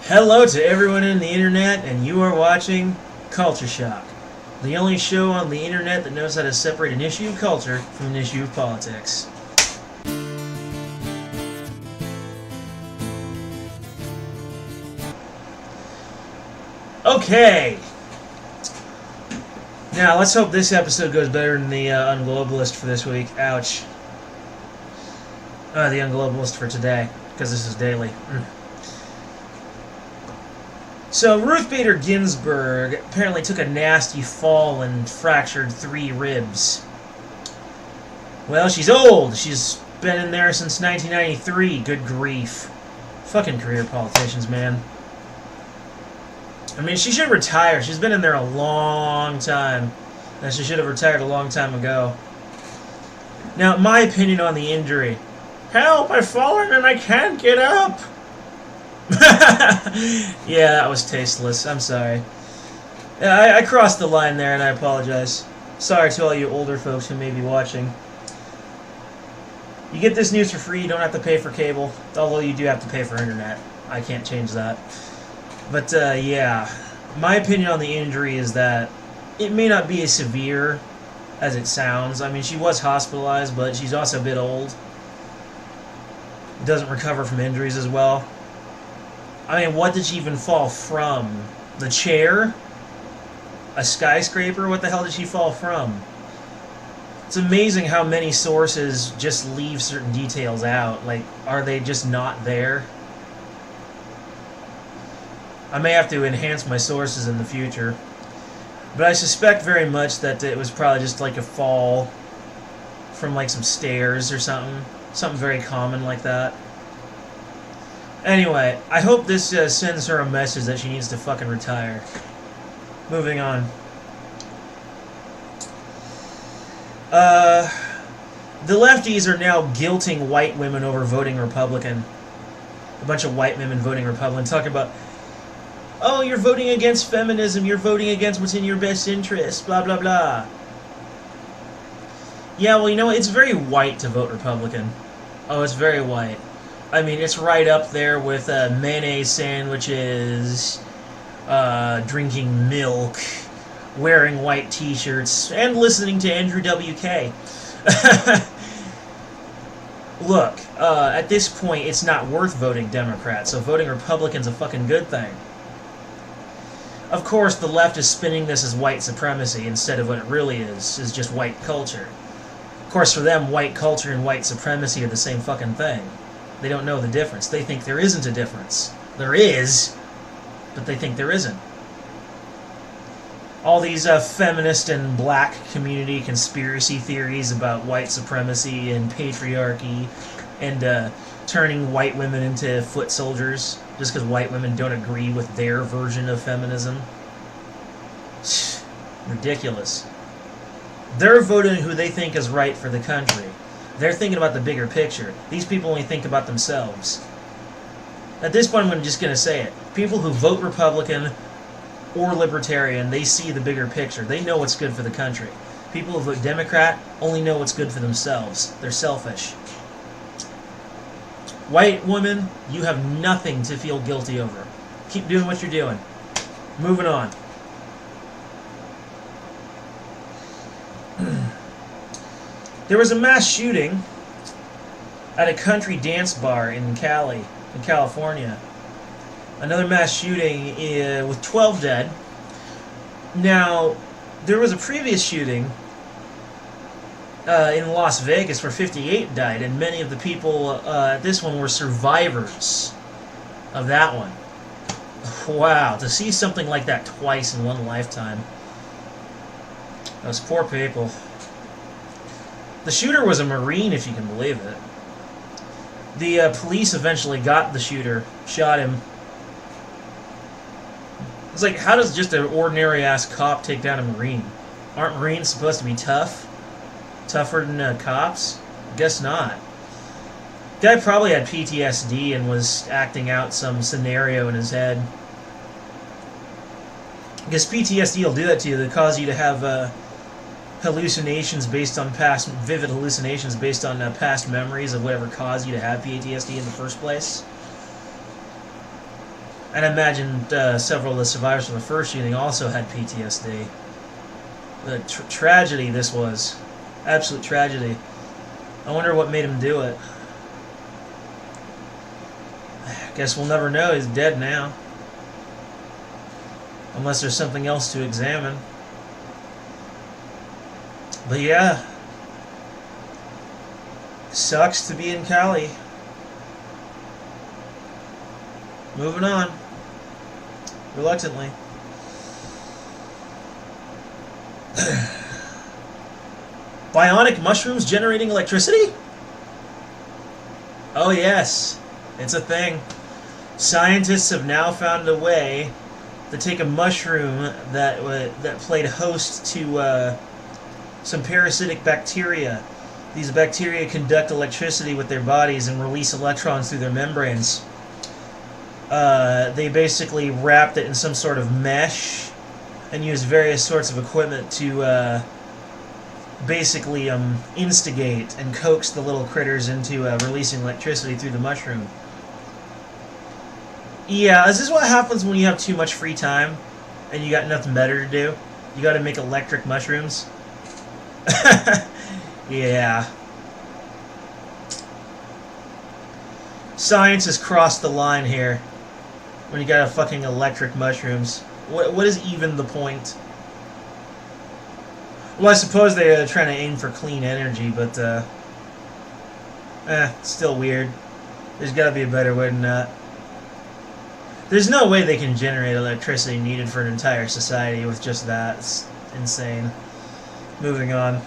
Hello to everyone in the internet, and you are watching Culture Shock, the only show on the internet that knows how to separate an issue of culture from an issue of politics. Okay. Now, let's hope this episode goes better than the Unglobalist for this week. Ouch. The Unglobalist for today, because this is daily. So, Ruth Bader Ginsburg apparently took a nasty fall and fractured 3 ribs. Well, she's old. She's been in there since 1993. Good grief. Fucking career politicians, man. I mean, she should retire. She's been in there a long time. And she should have retired a long time ago. Now, my opinion on the injury. Help! I've fallen and I can't get up! Yeah, that was tasteless. I'm sorry. Yeah, I crossed the line there, and I apologize. Sorry to all you older folks who may be watching. You get this news for free. You don't have to pay for cable, although you do have to pay for internet. I can't change that. But, yeah. My opinion on the injury is that it may not be as severe as it sounds. I mean, she was hospitalized, but she's also a bit old. Doesn't recover from injuries as well. I mean, what did she even fall from? The chair? A skyscraper? What the hell did she fall from? It's amazing how many sources just leave certain details out. Like, are they just not there? I may have to enhance my sources in the future. But I suspect very much that it was probably just like a fall from like some stairs or something. Something very common like that. Anyway, I hope this sends her a message that she needs to fucking retire. Moving on. The lefties are now guilting white women over voting Republican. A bunch of white women voting Republican, talking about, oh, you're voting against feminism, you're voting against what's in your best interest, blah, blah, blah. Yeah, well, you know, it's very white to vote Republican. Oh, it's very white. I mean, it's right up there with mayonnaise sandwiches, drinking milk, wearing white t-shirts, and listening to Andrew WK. Look, at this point, it's not worth voting Democrat, so voting Republican's a fucking good thing. Of course, the left is spinning this as white supremacy instead of what it really is just white culture. Of course, for them, white culture and white supremacy are the same fucking thing. They don't know the difference. They think there isn't a difference. There is, but they think there isn't. All these feminist and black community conspiracy theories about white supremacy and patriarchy and turning white women into foot soldiers just because white women don't agree with their version of feminism. Ridiculous. They're voting who they think is right for the country. They're thinking about the bigger picture. These people only think about themselves. At this point, I'm just going to say it. People who vote Republican or Libertarian, they see the bigger picture. They know what's good for the country. People who vote Democrat only know what's good for themselves. They're selfish. White woman, you have nothing to feel guilty over. Keep doing what you're doing. Moving on. There was a mass shooting at a country dance bar in Cali, in California. Another mass shooting with 12 dead. Now, there was a previous shooting in Las Vegas where 58 died, and many of the people at this one were survivors of that one. Wow, to see something like that twice in one lifetime. Those poor people. The shooter was a Marine, if you can believe it. The police eventually got the shooter, shot him. It's like, how does just an ordinary-ass cop take down a Marine? Aren't Marines supposed to be tough? Tougher than cops? Guess not. Guy probably had PTSD and was acting out some scenario in his head. Because PTSD will do that to you. It'll cause you to have hallucinations based on vivid hallucinations based on past memories of whatever caused you to have PTSD in the first place. And I imagine several of the survivors from the first shooting also had PTSD. The tragedy this was. Absolute tragedy. I wonder what made him do it. Guess we'll never know. He's dead now. Unless there's something else to examine. But yeah. Sucks to be in Cali. Moving on. Reluctantly. Bionic mushrooms generating electricity? Oh yes. It's a thing. Scientists have now found a way to take a mushroom that played host to some parasitic bacteria. These bacteria conduct electricity with their bodies and release electrons through their membranes. They basically wrapped it in some sort of mesh and used various sorts of equipment to basically instigate and coax the little critters into releasing electricity through the mushroom. Yeah, this is what happens when you have too much free time and you got nothing better to do. You gotta make electric mushrooms. Yeah. Science has crossed the line here. When you got fucking electric mushrooms. What is even the point? Well, I suppose they're trying to aim for clean energy, but, it's still weird. There's gotta be a better way than that. There's no way they can generate electricity needed for an entire society with just that. It's insane. Moving on.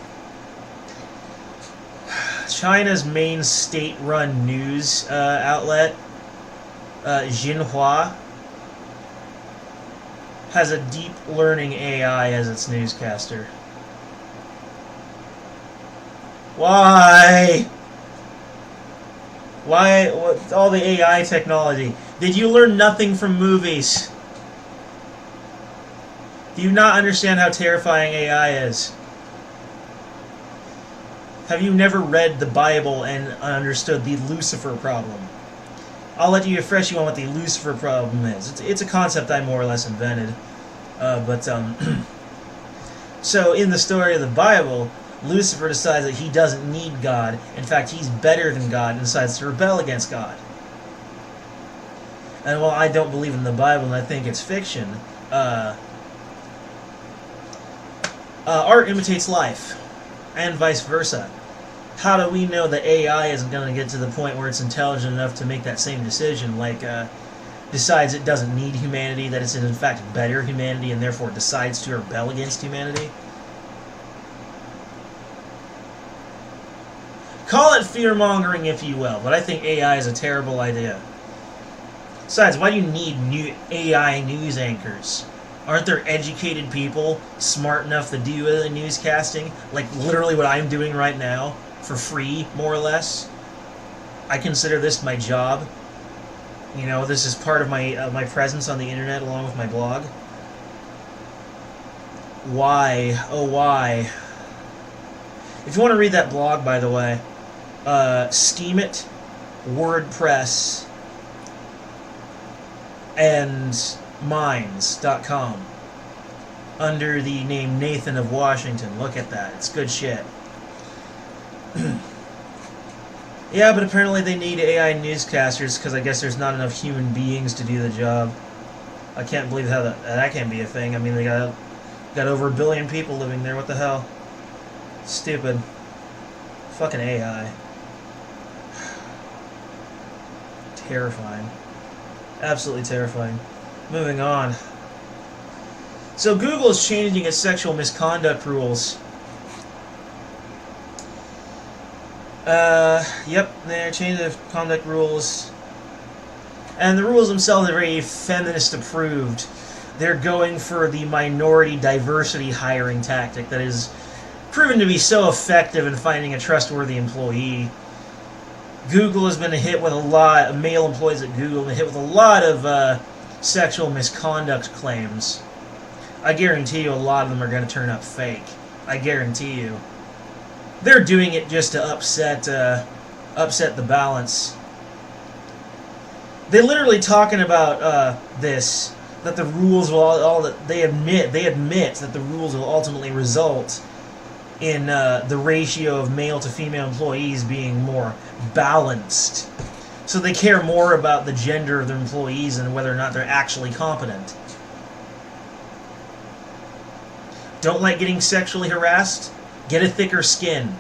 China's main state-run news outlet, Xinhua, has a deep learning AI as its newscaster. Why? Why? What, all the AI technology? Did you learn nothing from movies? Do you not understand how terrifying AI is? Have you never read the Bible and understood the Lucifer problem? I'll let you refresh you on what the Lucifer problem is. It's a concept I more or less invented. So in the story of the Bible, Lucifer decides that he doesn't need God. In fact, he's better than God and decides to rebel against God. And while I don't believe in the Bible and I think it's fiction, art imitates life, and vice versa. How do we know that AI isn't going to get to the point where it's intelligent enough to make that same decision, like decides it doesn't need humanity, that it's in fact better humanity, and therefore decides to rebel against humanity? Call it fear-mongering if you will, but I think AI is a terrible idea. Besides, why do you need new AI news anchors? Aren't there educated people smart enough to do the newscasting? Like literally what I'm doing right now, for free, more or less. I consider this my job. You know, this is part of my my presence on the internet along with my blog. Why? Oh, why? If you want to read that blog, by the way, Steam it, WordPress, and Minds.com under the name Nathan of Washington. Look at that. It's good shit. Yeah, but apparently they need AI newscasters because I guess there's not enough human beings to do the job. I can't believe how that can't be a thing. I mean, they got over 1 billion people living there. What the hell? Stupid. Fucking AI. Terrifying. Absolutely terrifying. Moving on. So Google is changing its sexual misconduct rules. Yep, they're changing the conduct rules. And the rules themselves are very feminist approved. They're going for the minority diversity hiring tactic that is proven to be so effective in finding a trustworthy employee. Google has been hit with a lot of male employees at Google, have been hit with a lot of sexual misconduct claims. I guarantee you a lot of them are going to turn up fake. I guarantee you. They're doing it just to upset the balance. They literally talking about this, that the rules will all that they admit that the rules will ultimately result in the ratio of male to female employees being more balanced. So they care more about the gender of their employees and whether or not they're actually competent. Don't like getting sexually harassed? Get a thicker skin.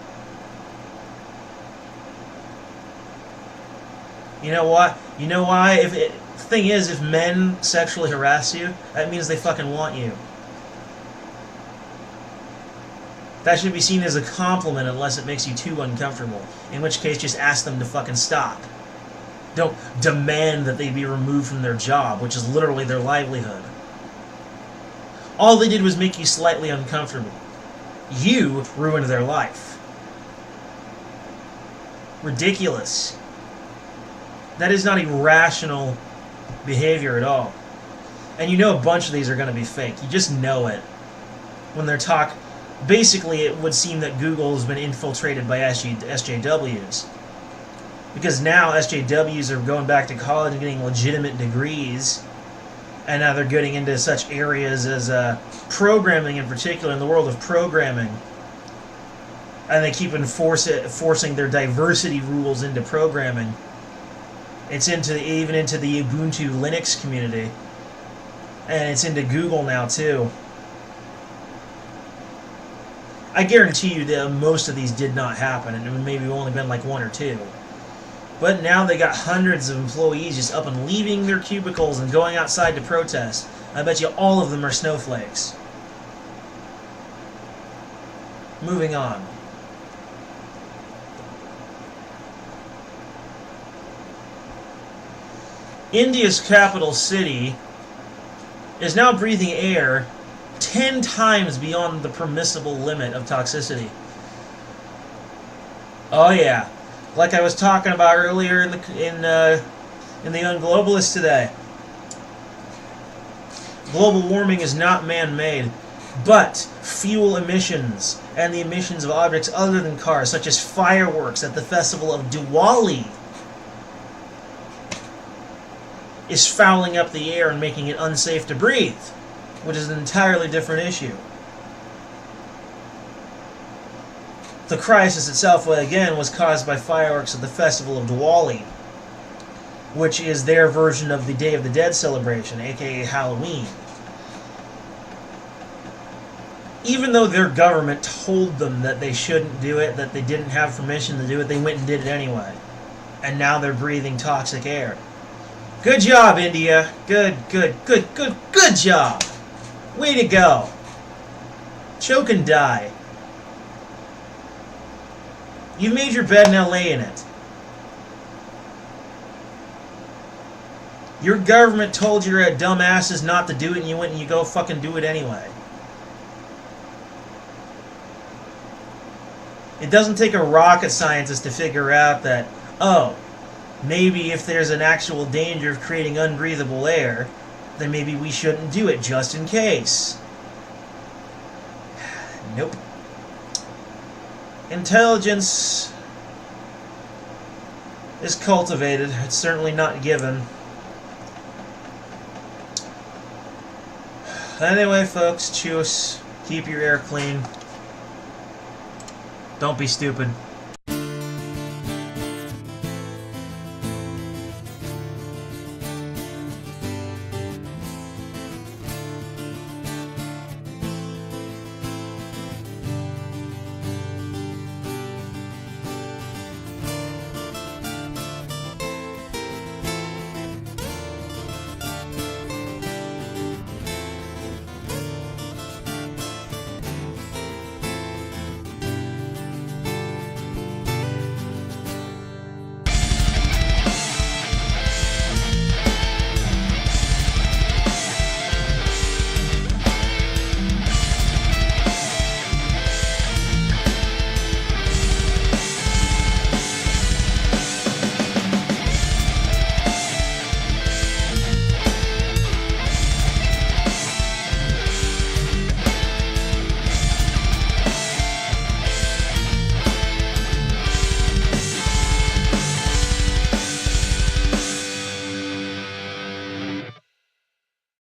You know what? You know why? The thing is, if men sexually harass you, that means they fucking want you. That should be seen as a compliment unless it makes you too uncomfortable. In which case, just ask them to fucking stop. Don't demand that they be removed from their job, which is literally their livelihood. All they did was make you slightly uncomfortable. You ruined their life. Ridiculous. That is not irrational behavior at all. And you know a bunch of these are going to be fake. You just know it. When they're basically it would seem that Google has been infiltrated by SJWs. Because now SJWs are going back to college and getting legitimate degrees. And now they're getting into such areas as programming in particular, in the world of programming. And they keep enforcing their diversity rules into programming. It's even into the Ubuntu Linux community. And it's into Google now, too. I guarantee you that most of these did not happen, and it would maybe only been like one or two. But now they got hundreds of employees just up and leaving their cubicles and going outside to protest. I bet you all of them are snowflakes. Moving on. India's capital city is now breathing air 10 times beyond the permissible limit of toxicity. Oh yeah, like I was talking about earlier in the Young Globalist today. Global warming is not man-made, but fuel emissions and the emissions of objects other than cars, such as fireworks at the festival of Diwali, is fouling up the air and making it unsafe to breathe, which is an entirely different issue. The crisis itself, again, was caused by fireworks at the festival of Diwali, which is their version of the Day of the Dead celebration, aka Halloween. Even though their government told them that they shouldn't do it, that they didn't have permission to do it, they went and did it anyway. And now they're breathing toxic air. Good job, India. Good job. Way to go. Choke and die. You've made your bed, now lay in it. Your government told your dumbasses not to do it, and you went and you go fucking do it anyway. It doesn't take a rocket scientist to figure out that, oh, maybe if there's an actual danger of creating unbreathable air, then maybe we shouldn't do it just in case. Nope. Intelligence is cultivated. It's certainly not given. Anyway, folks, choose. Keep your air clean. Don't be stupid.